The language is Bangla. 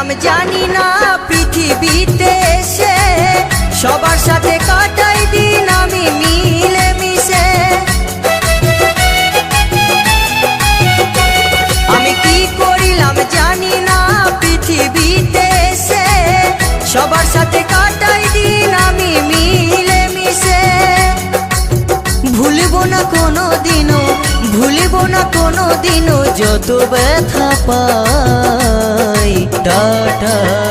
করিলাম জানি না পৃথিবীতে এসে সবার সাথে কাটাই দিন আমি মিলে মিশে। আমি কি করিলাম জানি না পৃথিবীতে এসে সবার সাথে কাটাই দিন আমি মিলে মিশে। ভুলবো না কোনো দিনও, ভুলবো না কোনো দিনও যত ব্যথা পাই। টাটা।